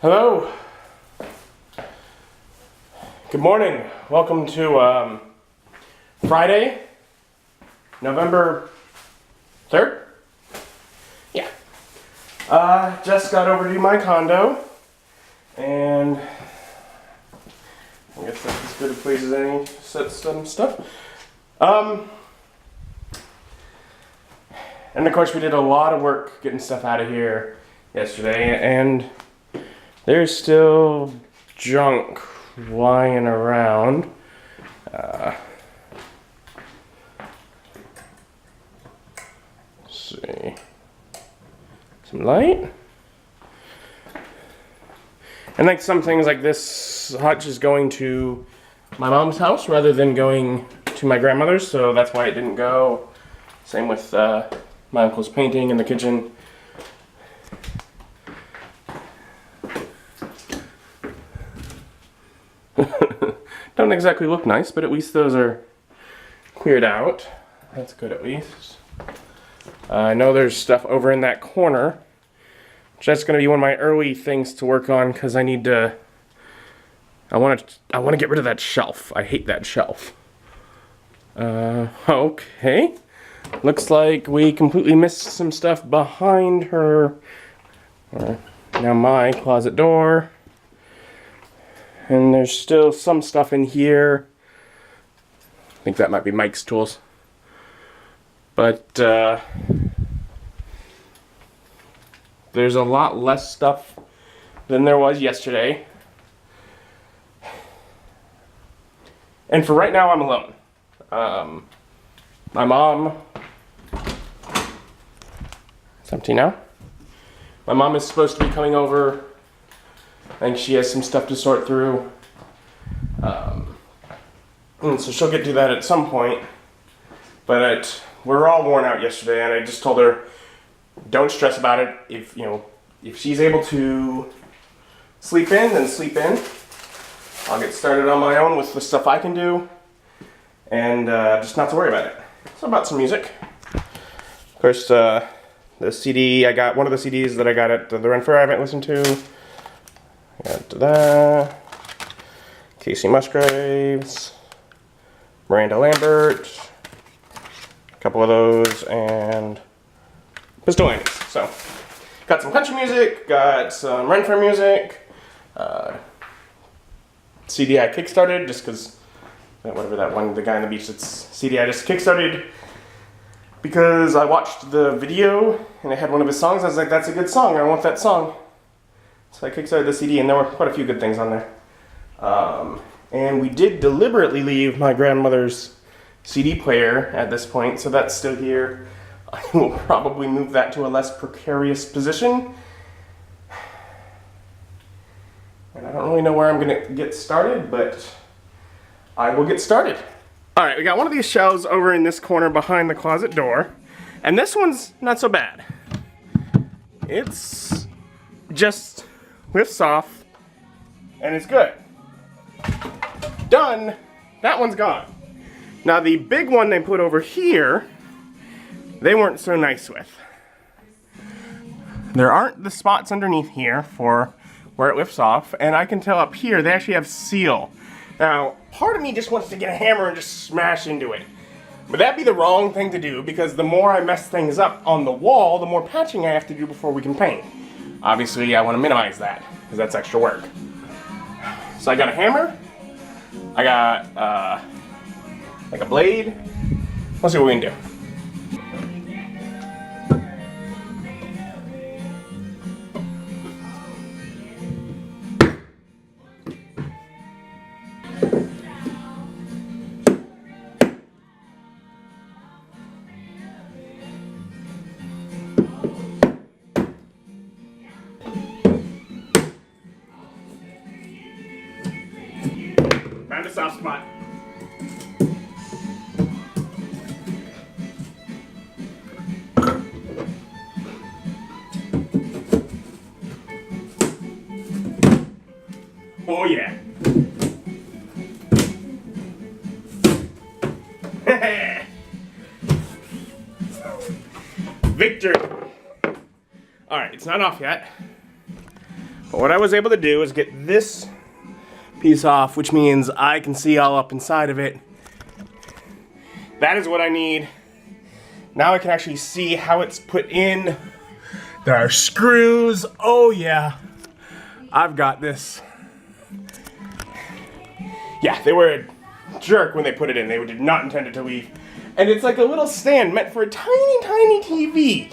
Hello. Good morning. Welcome to Friday, November 3rd? Yeah. Just got over to my condo, and I guess that's as good a place as any set some stuff. And of course we did a lot of work getting stuff out of here yesterday, and there's still junk lying around. Let's see. Some light. And like some things like this hutch is going to my mom's house rather than going to my grandmother's, so that's why it didn't go. Same with my uncle's painting in the kitchen. Don't exactly look nice, but at least those are cleared out. That's good at least. I know there's stuff over in that corner, which that's going to be one of my early things to work on because I need to. I want to get rid of that shelf. I hate that shelf. Okay. Looks like we completely missed some stuff behind her. Now my closet door. And there's still some stuff in here. I think that might be Mike's tools. But there's a lot less stuff than there was yesterday. And for right now, I'm alone. My mom, it's empty now. My mom is supposed to be coming over. I think she has some stuff to sort through. And so she'll get to that at some point. But we're all worn out yesterday, and I just told her, don't stress about it. If she's able to sleep in, then sleep in. I'll get started on my own with the stuff I can do, and just not to worry about it. So about some music. Of course, the CD, I got one of the CDs that I got at the Ren Fair I haven't listened to. Got that. Casey Musgraves, Miranda Lambert, a couple of those, and Pistol Annie's. So, got some country music, got some Ren Fair music, CD I kickstarted just because, whatever that one, the guy on the beach, that's CD I just kickstarted because I watched the video and it had one of his songs. I was like, that's a good song, I want that song. So I kickstarted the CD, and there were quite a few good things on there. And we did deliberately leave my grandmother's CD player at this point, so that's still here. I will probably move that to a less precarious position. And I don't really know where I'm going to get started, but I will get started. Alright, we got one of these shelves over in this corner behind the closet door. And this one's not so bad. It's just lifts off, and it's good. Done. That one's gone. Now the big one they put over here, they weren't so nice with. There aren't the spots underneath here for where it lifts off, and I can tell up here they actually have seal. Now, part of me just wants to get a hammer and just smash into it. But that'd be the wrong thing to do, because the more I mess things up on the wall, the more patching I have to do before we can paint. Obviously, I want to minimize that, because that's extra work. So I got a hammer, I got like a blade. Let's see what we can do. Found a soft spot. Oh yeah. Victory. Alright, it's not off yet. But what I was able to do is get this piece off, which means I can see all up inside of it. That is what I need. Now I can actually see how it's put in. There are screws. Oh yeah, I've got this. Yeah, they were a jerk when they put it in. They did not intend it to leave. And it's like a little stand meant for a tiny, tiny TV.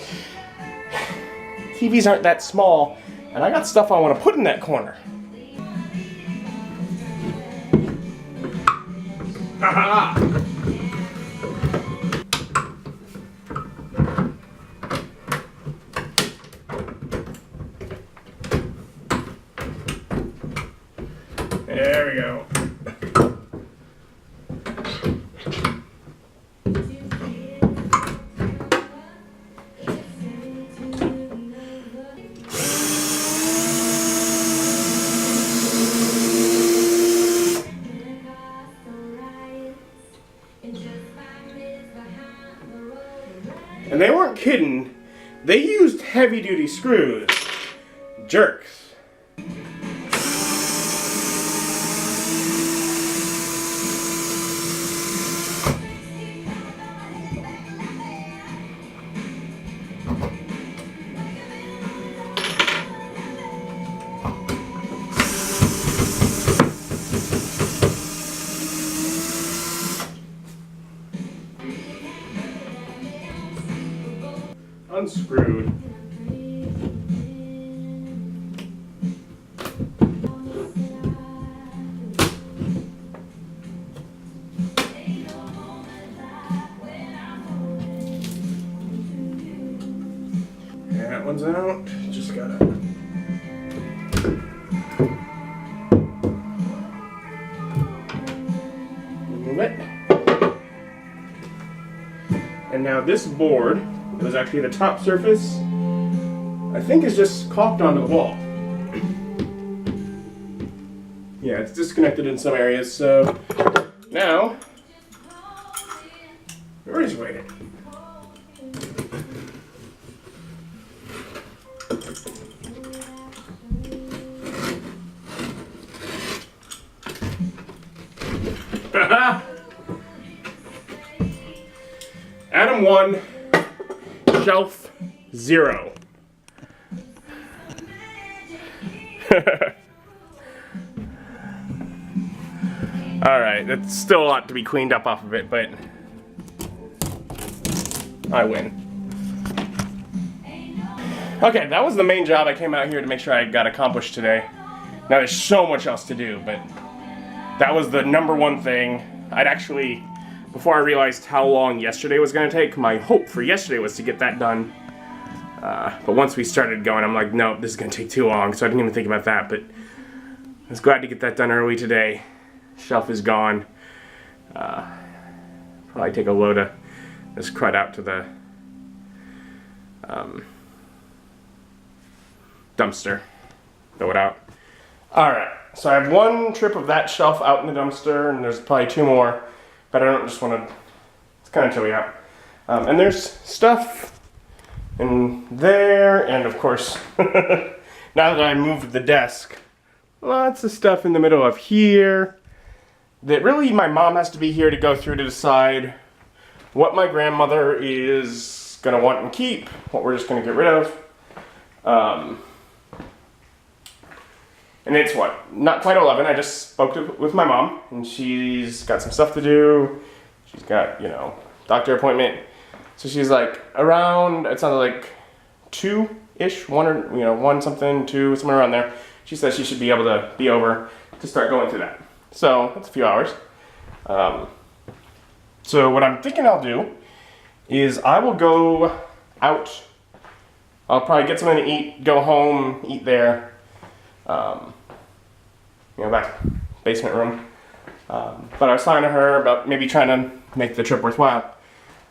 TVs aren't that small, and I got stuff I want to put in that corner. Haha! There we go. And they weren't kidding. They used heavy-duty screws. Jerks. Unscrewed. That one's out. Just gotta move it. And now this board, it was actually the top surface, I think is just caulked onto the wall. Yeah, it's disconnected in some areas, so now we're just waiting. Adam 1, shelf 0. Alright, that's still a lot to be cleaned up off of it, but I win. Okay, that was the main job I came out here to make sure I got accomplished today. Now there's so much else to do, but that was the number one thing. I'd actually, before I realized how long yesterday was going to take, my hope for yesterday was to get that done. But once we started going, I'm like, no, this is going to take too long, so I didn't even think about that. But I was glad to get that done early today. Shelf is gone. Probably take a load of this crud out to the dumpster. Throw it out. Alright, so I have one trip of that shelf out in the dumpster, and there's probably 2 more, but I don't just want to, it's kind of chilly out. And there's stuff in there, and of course, now that I moved the desk, lots of stuff in the middle of here that really my mom has to be here to go through to decide what my grandmother is going to want and keep, what we're just going to get rid of. And it's what? Not quite 11. I just spoke with my mom, and she's got some stuff to do. She's got, you know, doctor appointment. So she's like around, it sounded like 2-ish, 1 or, you know, 1 something, 2, somewhere around there. She says she should be able to be over to start going through that. So that's a few hours. So what I'm thinking I'll do is I will go out. I'll probably get something to eat, go home, eat there. You know, back basement room. But I was talking to her about maybe trying to make the trip worthwhile.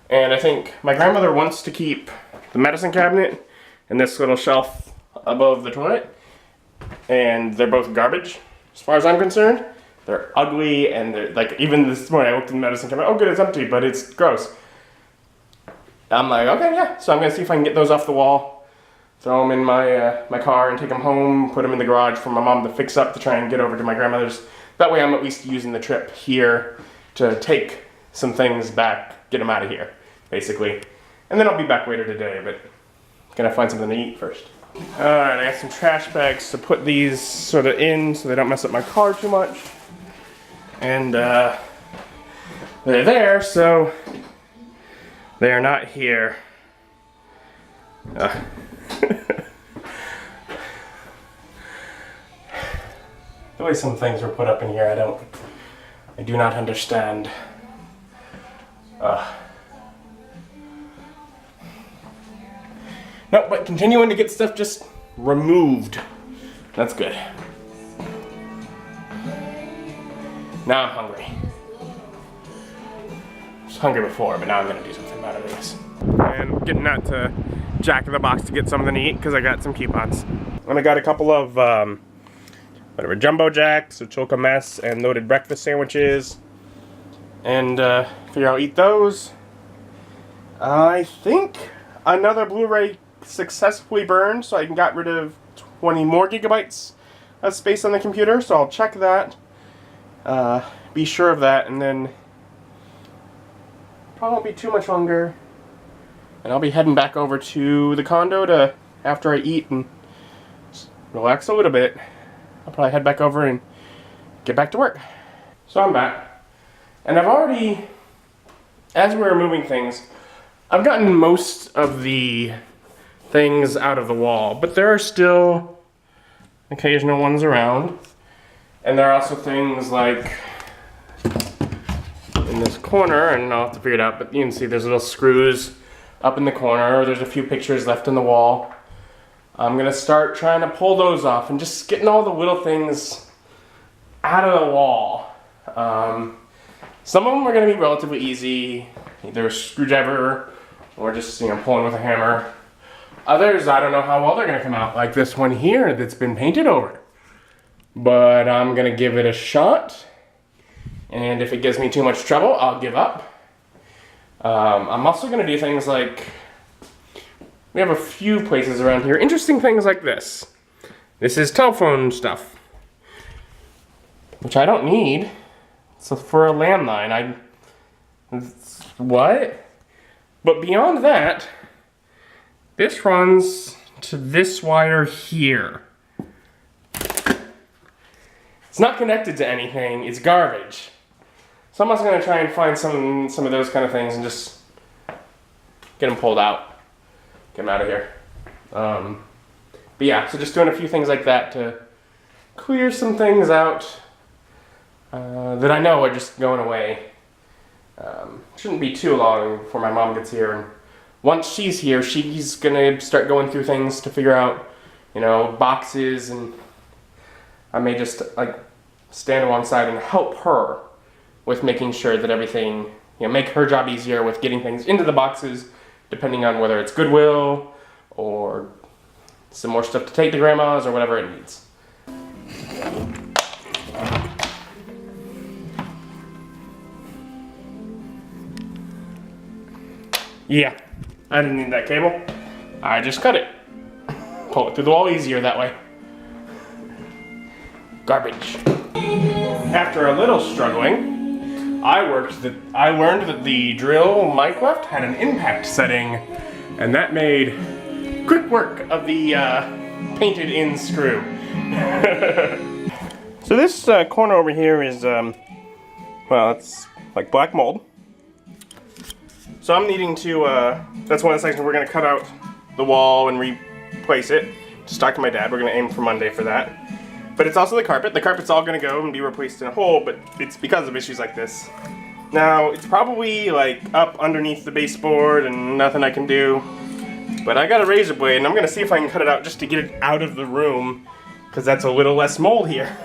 And I think my grandmother wants to keep the medicine cabinet and this little shelf above the toilet. And they're both garbage, as far as I'm concerned. They're ugly, and they're like, even this morning I looked in the medicine cabinet, oh good, it's empty, but it's gross. I'm like, okay, yeah. So I'm gonna see if I can get those off the wall throw them in my car and take them home, put them in the garage for my mom to fix up to try and get over to my grandmother's. That way I'm at least using the trip here to take some things back, get them out of here, basically. And then I'll be back later today, but gonna find something to eat first. Alright, I got some trash bags to put these sort of in so they don't mess up my car too much. And they're there, so they are not here. The way some things were put up in here, I do not understand. No, but continuing to get stuff just removed. That's good. Now I'm hungry. I was hungry before, but now I'm gonna do something about it, I guess. And getting out to Jack in the Box to get something to eat because I got some coupons. And I got a couple of whatever, Jumbo Jacks, Choco Mess, and loaded breakfast sandwiches. And figure I'll eat those. I think another Blu-ray successfully burned, so I got rid of 20 more gigabytes of space on the computer, so I'll check that. Be sure of that, and then probably won't be too much longer. And I'll be heading back over to the condo to, after I eat and relax a little bit, I'll probably head back over and get back to work. So I'm back. And I've already, as we were moving things, I've gotten most of the things out of the wall, but there are still occasional ones around. And there are also things like in this corner, and I'll have to figure it out, but you can see there's little screws up in the corner. There's a few pictures left in the wall. I'm gonna start trying to pull those off and just getting all the little things out of the wall. Some of them are gonna be relatively easy, either a screwdriver or just, you know, pulling with a hammer. Others, I don't know how well they're gonna come out, like this one here that's been painted over. But I'm gonna give it a shot, and if it gives me too much trouble, I'll give up. I'm also gonna do things like, we have a few places around here, interesting things like this. This is telephone stuff, which I don't need. So for a landline, what? But beyond that, this runs to this wire here. It's not connected to anything, it's garbage. So I'm also gonna try and find some of those kind of things and just get them pulled out. Get them out of here. But yeah, so just doing a few things like that to clear some things out that I know are just going away. Shouldn't be too long before my mom gets here, and once she's here, she's gonna start going through things to figure out, you know, boxes, and I may just like stand alongside and help her with making sure that everything, you know, make her job easier with getting things into the boxes, depending on whether it's Goodwill or some more stuff to take to grandma's or whatever it needs. Yeah, I didn't need that cable. I just cut it. Pull it through the wall easier that way. Garbage. After a little struggling, I learned that the drill mic left had an impact setting, and that made quick work of the painted in screw. So this corner over here is, well, it's like black mold. So I'm needing to, that's one of the sections we're gonna cut out the wall and replace it. Just talk to my dad, we're gonna aim for Monday for that. But it's also the carpet. The carpet's all gonna go and be replaced in a hole, but it's because of issues like this. Now, it's probably like up underneath the baseboard and nothing I can do. But I got a razor blade and I'm gonna see if I can cut it out just to get it out of the room, because that's a little less mold here.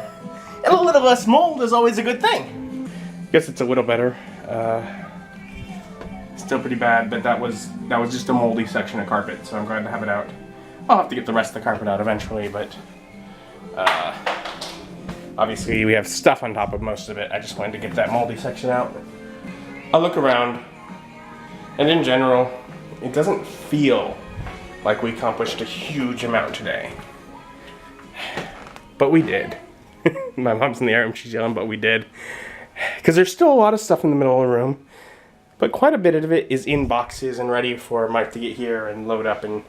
And a little less mold is always a good thing. Guess it's a little better. Still pretty bad, but that was just a moldy section of carpet, so I'm glad to have it out. I'll have to get the rest of the carpet out eventually, but obviously we have stuff on top of most of it. I just wanted to get that moldy section out. I'll look around, and in general, it doesn't feel like we accomplished a huge amount today. But we did. My mom's in the room, she's yelling, but we did. Because there's still a lot of stuff in the middle of the room, but quite a bit of it is in boxes and ready for Mike to get here and load up and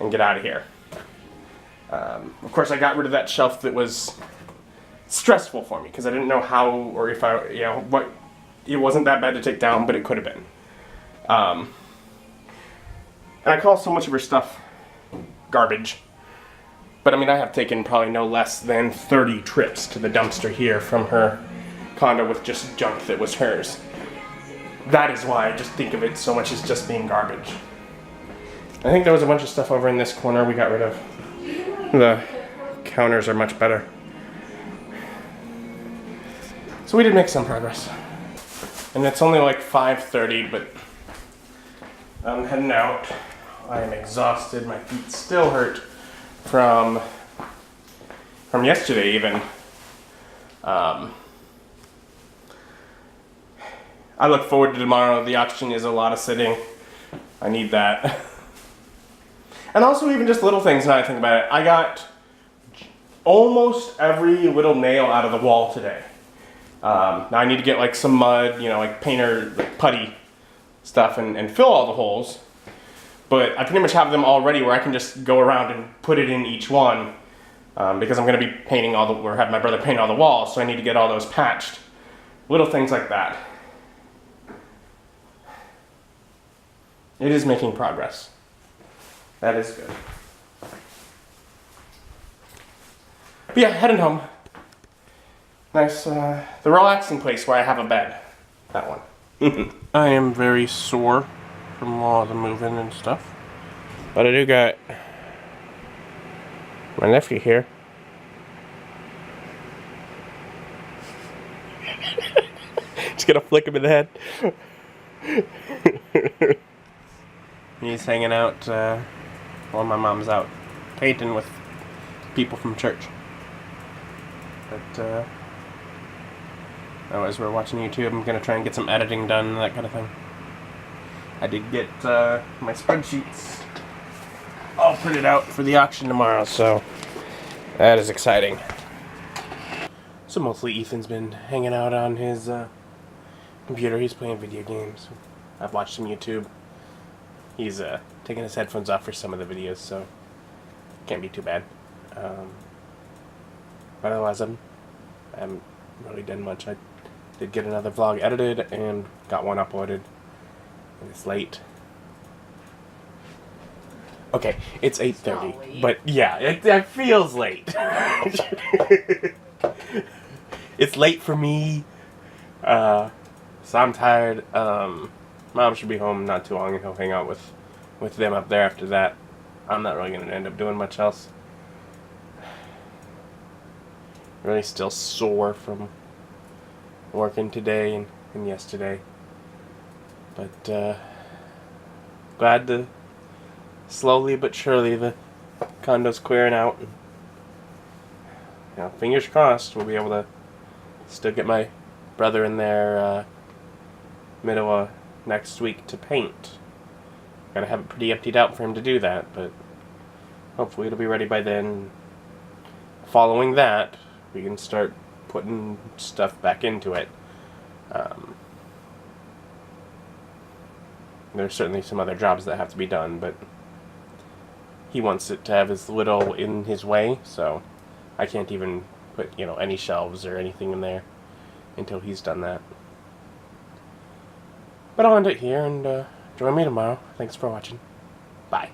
get out of here. Of course, I got rid of that shelf that was stressful for me because I didn't know how or if I, what. It wasn't that bad to take down, but it could have been. And I call so much of her stuff garbage. But I mean, I have taken probably no less than 30 trips to the dumpster here from her condo with just junk that was hers. That is why I just think of it so much as just being garbage. I think there was a bunch of stuff over in this corner we got rid of. The counters are much better. So we did make some progress. And it's only like 5:30, but I'm heading out. I am exhausted. My feet still hurt from yesterday even. I look forward to tomorrow. The auction is a lot of sitting. I need that. And also even just little things now I think about it. I got almost every little nail out of the wall today. Now I need to get like some mud, like painter, like putty stuff and fill all the holes. But I pretty much have them all ready where I can just go around and put it in each one. Because I'm going to be painting or have my brother paint all the walls, so I need to get all those patched. Little things like that. It is making progress. That is good. But yeah, heading home. Nice, the relaxing place where I have a bed. That one. I am very sore from all the moving and stuff. But I do got my nephew here. Just gonna flick him in the head. He's hanging out while my mom's out painting with people from church. But as we're watching YouTube, I'm gonna try and get some editing done and that kind of thing. I did get my spreadsheets all printed out for the auction tomorrow, so that is exciting. So mostly Ethan's been hanging out on his computer. He's playing video games. I've watched some YouTube. He's taking his headphones off for some of the videos, so can't be too bad. But otherwise, I haven't really done much. I did get another vlog edited and got one uploaded. And it's late. Okay, it's 8:30, but yeah, it feels late. It's late for me, so I'm tired. Mom should be home not too long, and he'll hang out with them up there after that. I'm not really going to end up doing much else. Really still sore from working today and yesterday. But glad to slowly but surely the condo's clearing out. Fingers crossed we'll be able to still get my brother in there middle of next week to paint. Gotta have it pretty emptied out for him to do that, but hopefully it'll be ready by then. Following that, we can start putting stuff back into it. There's certainly some other jobs that have to be done, but he wants it to have as little in his way, so I can't even put, any shelves or anything in there until he's done that. But I'll end it here, and join me tomorrow. Thanks for watching. Bye.